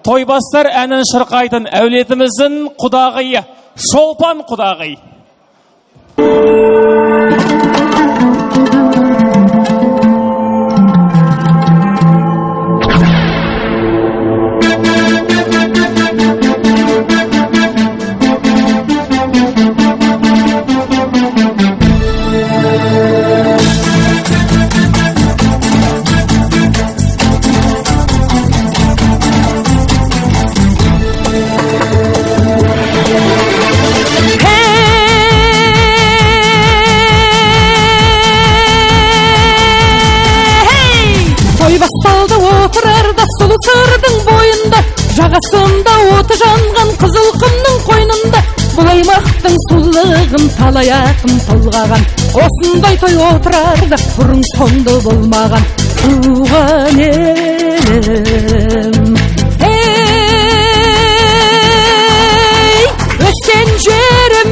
Тойбастар әнін шырқайтын әулетіміздің құдағайы, Шолпан құдағай. Басталды отырарда сұлу сырдың бойында, жағасында оты жанған қызыл құмның қойнында. Бұл аймақтың сұлулығын талай ақын толғаған, осындай той отырарда бұрын соңды болмаған. Туған елім, ей, өскен жерім,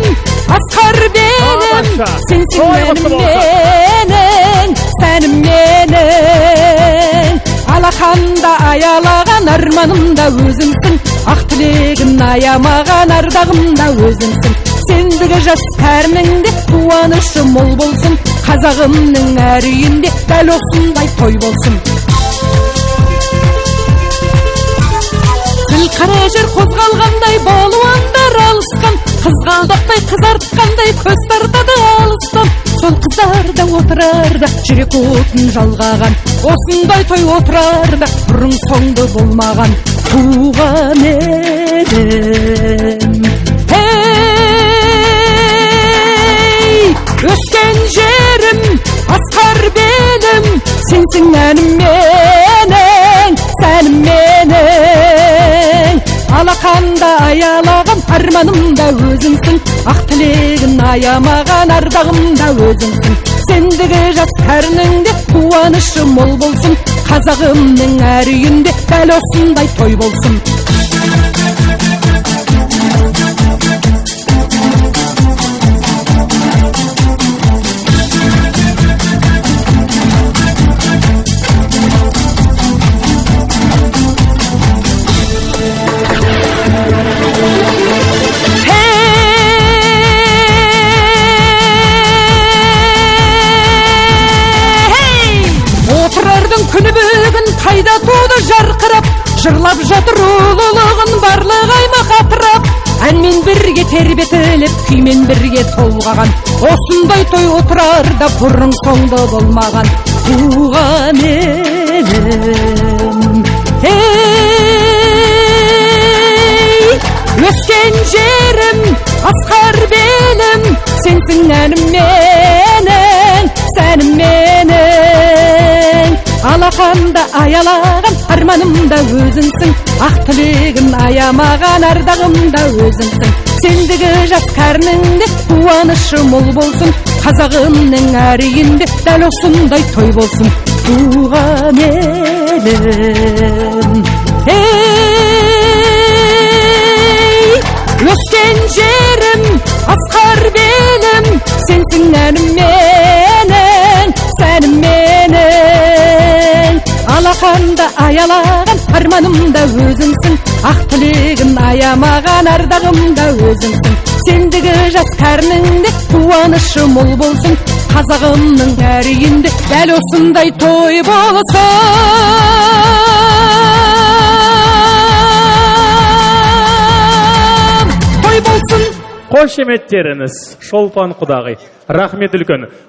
асқар белім, сенсің мәнім менің, сәнім менің. Алақанда аялаған арманымда өзіңсің, ақ тілегін аямаған ардағымда өзіңсің. Сендігі жас кәрніңде қуанышы мол болсын, қазағымның әр үйінде дәл осындай той болсын. Қара жер қозғалғандай балуандар алысқан, қызғалдақтай қызартқандай көз тартады алыстан. Сол қыздарда отырарда жүрек отын жалғаған, осындай той отырарда бұрын соңды болмаған. Туған елім, ей, өскен жерім, асқар белім, сенсің әнім менің, сәнім менің. Алақанда аялаған арманымда өзіңсің, ақ тілегін аямаған ардағымда өзіңсің. Сендігі жас кәрніңде қуанышы мол болсын, қазағымның әр үйінде дәл осындай той болсын. Күні бүгін қайда туды жарқырап, жырлап жатыр ұлылығын барлық аймақ атырап. Әнмен бірге тербетіліп, күймен бірге толғаған, осындай той отырарда бұрын соңды болмаған. Туған елім, ей, өскен жерім, асқар белім, сенсің әнім менің, сәнім менің. Алақанда аялаған арманымда өзіңсің, ақ тілегін аямаған ардағымда өзіңсің. Сендігі жас кәрніңде қуанышы мол болсын, қазағымның әр үйінде дәл осындай той болсын. Туған елім, ей, өскен жерім, асқар белім, сенсің әнім менің, сәнім менің. Алақанда аялаған арманымда өзіңсің, ақ тілегін аямаған ардағымда өзіңсің. Сендігі жас кәрніңде қуанышы мол болсын, қазағымның әр үйінде дәл осындай той болсын. Той болсын. Қошеметтеріңіз, Шолпан құдағай. Рахмет үлкен.